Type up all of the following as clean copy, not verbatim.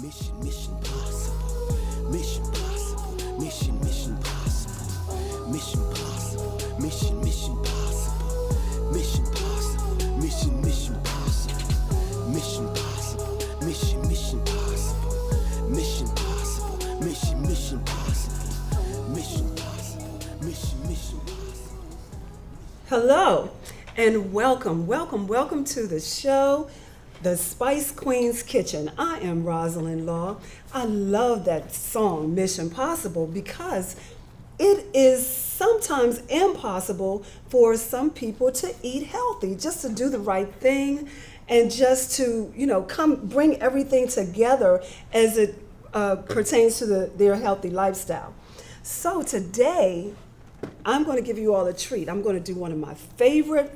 Mission, mission possible. Mission possible. Mission, mission possible. Mission possible. Mission, mission possible. Mission possible. Mission, mission possible. Mission possible. Mission, mission possible. Mission possible. Mission, mission possible. Mission possible. Mission, mission possible. Hello and welcome to the show, The Spice Queen's Kitchen. I am Rosalind Law. I love that song, Mission Possible, because it is sometimes impossible for some people to eat healthy, just to do the right thing and just to, bring everything together as it pertains to their healthy lifestyle. So today, I'm going to give you all a treat. I'm going to do one of my favorite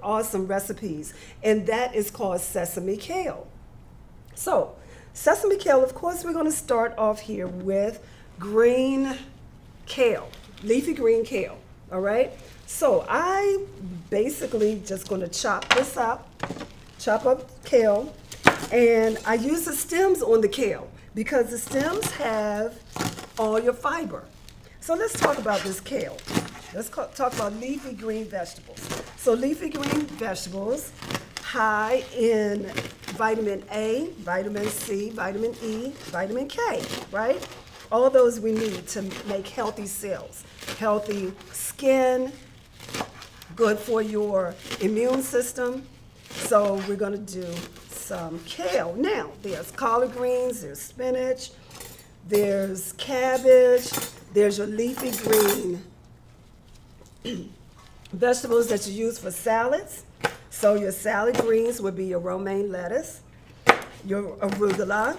awesome recipes, and that is called sesame kale. So, sesame kale, of course, we're going to start off here with green kale, leafy green kale, all right? So, I basically just going to chop up kale, and I use the stems on the kale because the stems have all your fiber. So let's talk about this kale. Let's talk about leafy green vegetables. So leafy green vegetables, high in vitamin A, vitamin C, vitamin E, vitamin K, right? All those we need to make healthy cells, healthy skin, good for your immune system. So we're gonna do some kale. Now, there's collard greens, there's spinach, there's cabbage, there's your leafy green vegetables that you use for salads. So your salad greens would be your romaine lettuce, your arugula,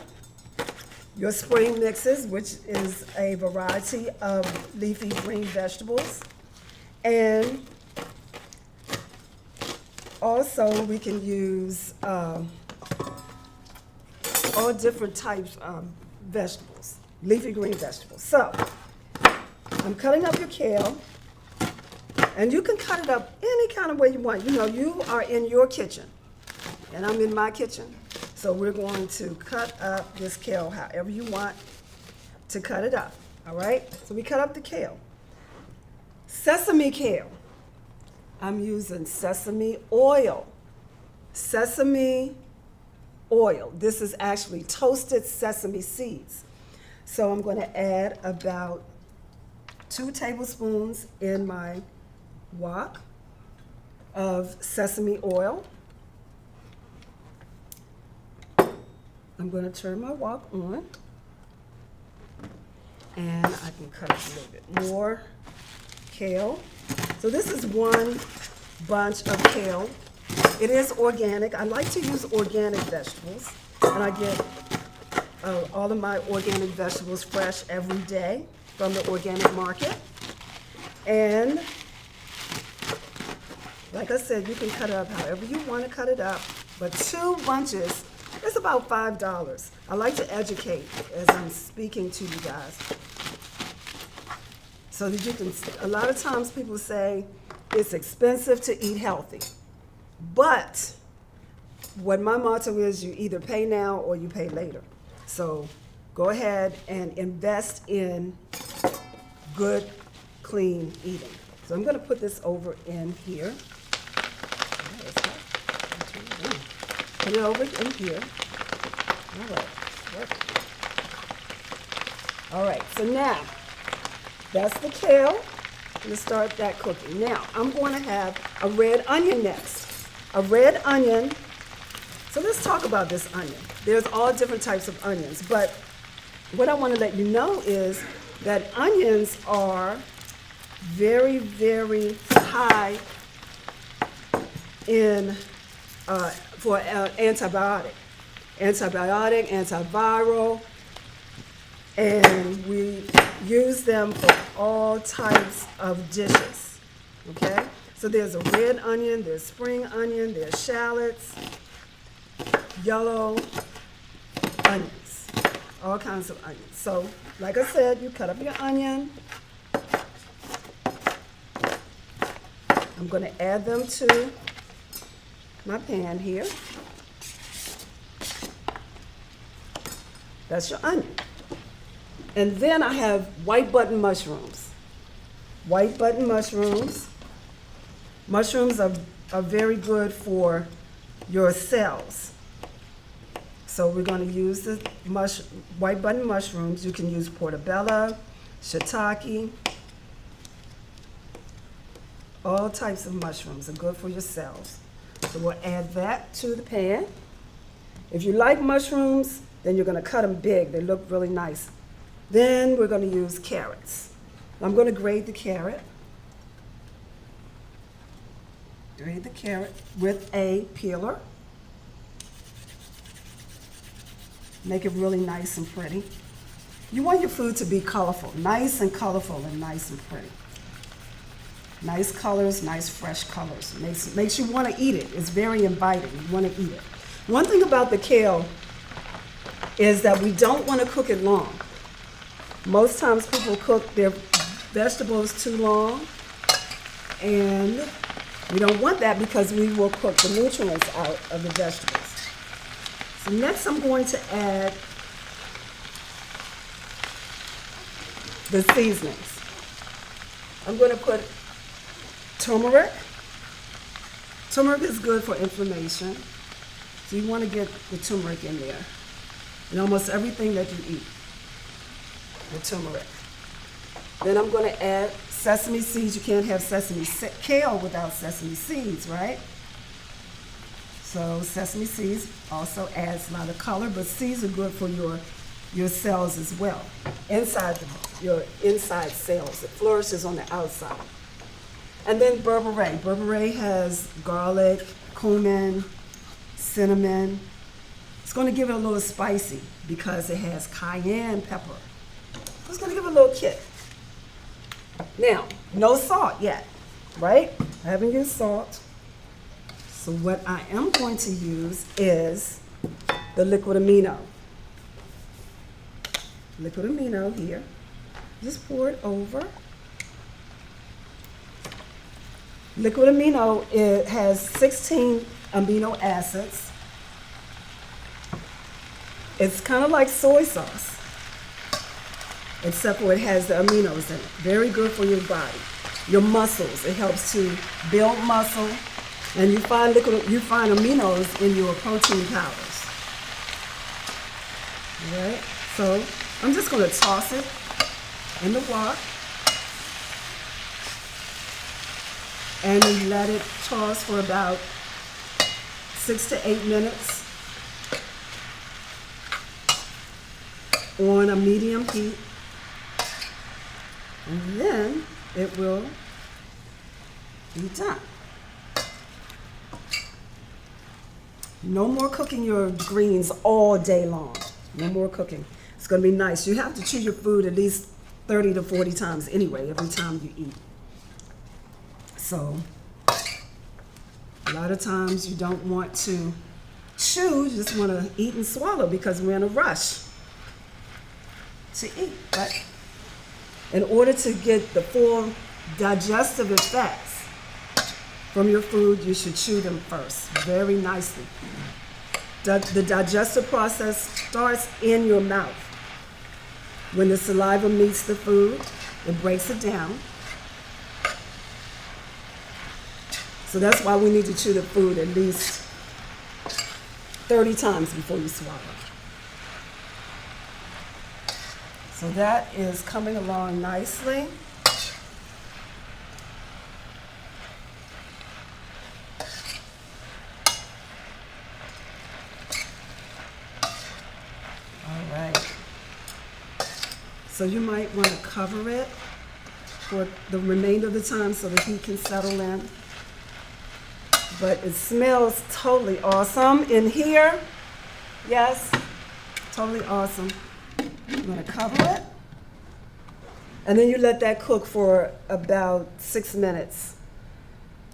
your spring mixes, which is a variety of leafy green vegetables. And also we can use all different types of vegetables, leafy green vegetables. So I'm cutting up your kale, and you can cut it up any kind of way you want. You are in your kitchen, and I'm in my kitchen. So we're going to cut up this kale however you want to cut it up, all right? So we cut up the kale. Sesame kale. I'm using sesame oil. Sesame oil. This is actually toasted sesame seeds. So I'm going to add about 2 tablespoons in my wok of sesame oil. I'm going to turn my wok on, and I can cut up a little bit more kale. So this is 1 bunch of kale. It is organic. I like to use organic vegetables, and I get all of my organic vegetables fresh every day from the organic market. And like I said, you can cut it up however you want to cut it up, but 2 bunches is about $5. I like to educate as I'm speaking to you guys, so that you can, a lot of times people say it's expensive to eat healthy, but what my motto is, you either pay now or you pay later. So go ahead and invest in good, clean eating. So I'm going to put this over in here. Put it over in here. All right. All right, so now that's the kale. I'm going to start that cooking. Now I'm going to have a red onion next. A red onion. So let's talk about this onion. There's all different types of onions, but what I want to let you know is that onions are very, very high in for antibiotic, antiviral, and we use them for all types of dishes. Okay, so there's a red onion, there's spring onion, there's shallots, yellow onions, all kinds of onions. So, like I said, you cut up your onion. I'm going to add them to my pan here. That's your onion. And then I have white button mushrooms. White button mushrooms. Mushrooms are very good for your cells. So we're going to use the white button mushrooms. You can use portobello, shiitake. All types of mushrooms are good for your cells. So we'll add that to the pan. If you like mushrooms, then you're going to cut them big. They look really nice. Then we're going to use carrots. I'm going to grate the carrot. Grate the carrot with a peeler. Make it really nice and pretty. You want your food to be colorful, nice and colorful and nice and pretty. Nice colors, nice fresh colors. Makes you want to eat it. It's very inviting. You want to eat it. One thing about the kale is that we don't want to cook it long. Most times people cook their vegetables too long, and we don't want that because we will cook the nutrients out of the vegetables. So next I'm going to add the seasonings. I'm going to put turmeric. Turmeric is good for inflammation, so you want to get the turmeric in there in almost everything that you eat. The turmeric. Then I'm going to add sesame seeds. You can't have kale without sesame seeds, right? So sesame seeds also adds a lot of color, but seeds are good for your cells as well. Your inside cells. It flourishes on the outside. And then berberine. Berberine has garlic, cumin, cinnamon. It's going to give it a little spicy because it has cayenne pepper. It's going to give it a little kick. Now, no salt yet, right? I haven't used salt. So what I am going to use is the liquid amino. Liquid amino here. Just pour it over. Liquid amino, it has 16 amino acids. It's kind of like soy sauce, except for it has the aminos in it. Very good for your body, your muscles. It helps to build muscle, and you find aminos in your protein powders. All right, so I'm just going to toss it in the wok and let it toss for about 6 to 8 minutes on a medium heat. And then it will be done. No more cooking your greens all day long. No more cooking. It's going to be nice. You have to chew your food at least 30 to 40 times anyway, every time you eat. So a lot of times you don't want to chew, you just want to eat and swallow because we're in a rush to eat. But in order to get the full digestive effects from your food, you should chew them first, very nicely. The digestive process starts in your mouth. When the saliva meets the food, it breaks it down. So that's why we need to chew the food at least 30 times before you swallow. So that is coming along nicely. All right. So you might want to cover it for the remainder of the time so the heat can settle in. But it smells totally awesome in here. Yes, totally awesome. I'm going to cover it. And then you let that cook for about 6 minutes.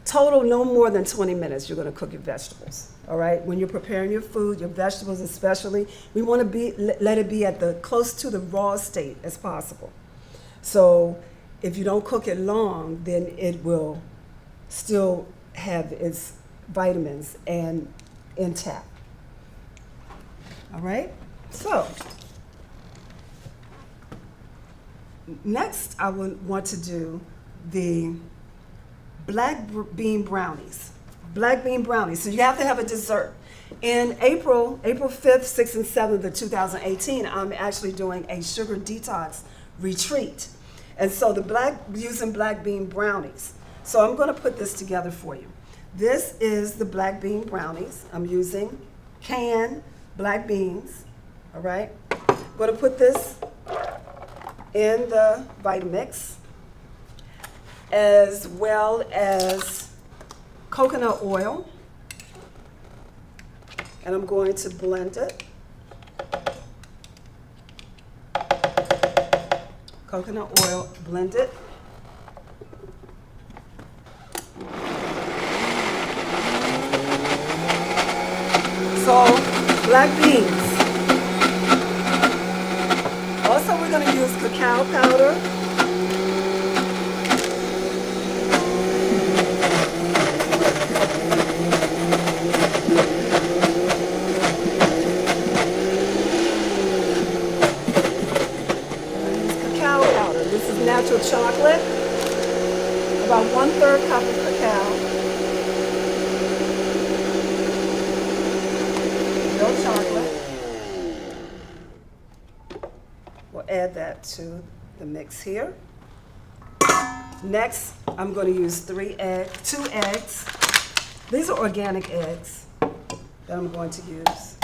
Total, no more than 20 minutes, you're going to cook your vegetables. All right? When you're preparing your food, your vegetables especially, we want to let it be at the close to the raw state as possible. So if you don't cook it long, then it will still have its vitamins and intact. All right? So next I would want to do the black bean brownies. Black bean brownies. So you have to have a dessert. In April 5th, 6th, and 7th of 2018, I'm actually doing a sugar detox retreat. And so using black bean brownies. So I'm going to put this together for you. This is the black bean brownies. I'm using canned black beans. All right. I'm going to put this in the Vitamix, as well as coconut oil. And I'm going to blend it. Coconut oil, blend it. So, black beans. Also, we're going to use cacao powder. Natural chocolate, about 1/3 cup of cacao, no chocolate. We'll add that to the mix here. Next, I'm going to use 2 eggs. These are organic eggs that I'm going to use.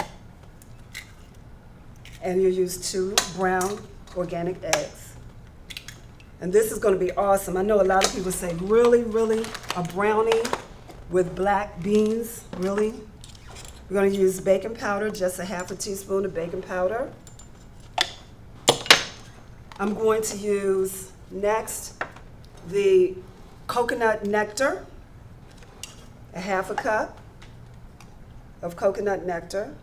And you use 2 brown organic eggs. And this is going to be awesome. I know a lot of people say, really, a brownie with black beans, really? We're going to use baking powder, just a 1/2 teaspoon of baking powder. I'm going to use next the coconut nectar, a 1/2 cup of coconut nectar.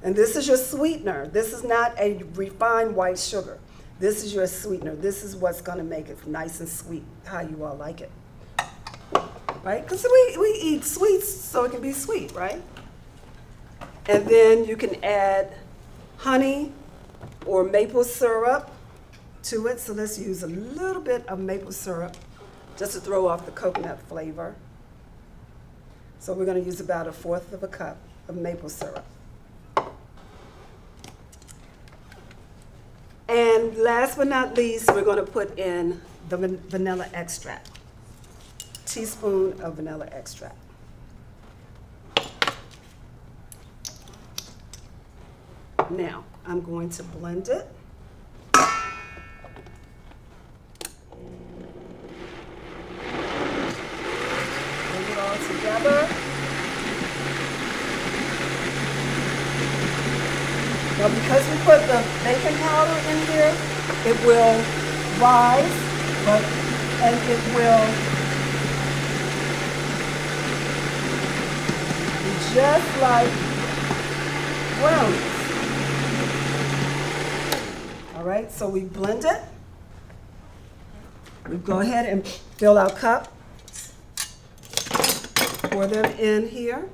And this is your sweetener. This is not a refined white sugar. This is your sweetener. This is what's going to make it nice and sweet, how you all like it. Right? Because we eat sweets so it can be sweet, right? And then you can add honey or maple syrup to it. So let's use a little bit of maple syrup just to throw off the coconut flavor. So we're going to use about 1/4 cup of maple syrup. And last but not least, we're going to put in the vanilla extract. Teaspoon of vanilla extract. Now, I'm going to blend it. Blend it all together. Now, because we put the baking powder in here, it will rise, and it will be just like brownies. All right, so we blend it. We go ahead and fill our cup. Pour them in here.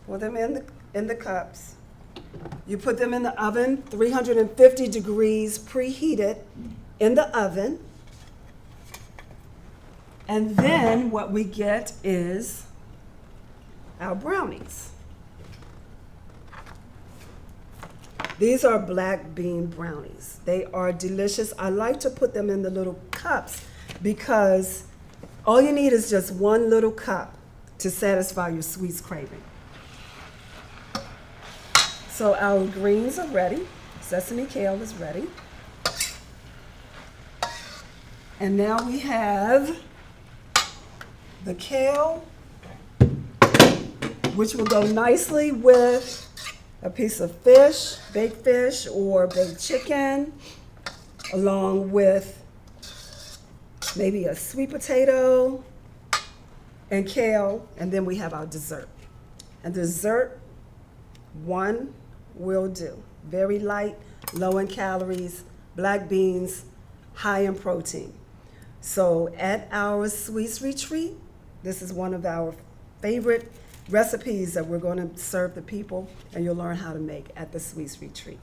Pour them in the cups. You put them in the oven, 350 degrees preheated in the oven. And then what we get is our brownies. These are black bean brownies. They are delicious. I like to put them in the little cups because all you need is just 1 little cup to satisfy your sweets craving. So our greens are ready. Sesame kale is ready. And now we have the kale, which will go nicely with a piece of fish, baked fish or baked chicken, along with maybe a sweet potato and kale. And then we have our dessert. And dessert, 1 will do. Very light, low in calories, black beans, high in protein. So at our Sweets Retreat, this is one of our favorite recipes that we're going to serve the people, and you'll learn how to make at the Sweets Retreat.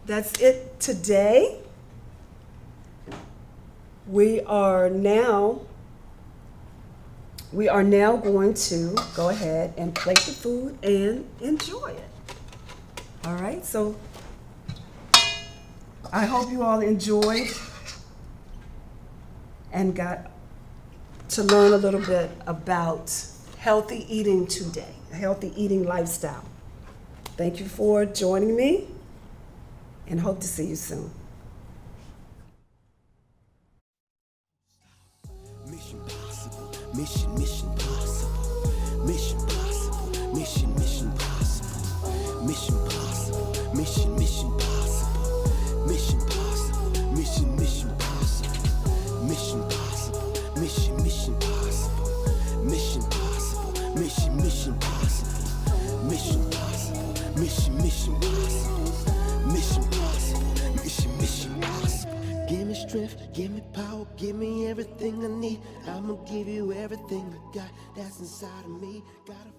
that's it today. We are now going to go ahead and plate the food and enjoy it. All right, so I hope you all enjoyed and got to learn a little bit about healthy eating today, a healthy eating lifestyle. Thank you for joining me and hope to see you soon. Mission possible, mission possible, mission possible, mission possible, mission possible, mission possible, mission possible, mission possible, mission possible, mission possible, mission possible, mission possible, mission possible, mission possible, mission possible, mission possible. Give me strength, give me power, give me everything I need. I'ma give you everything I got that's inside of me. Gotta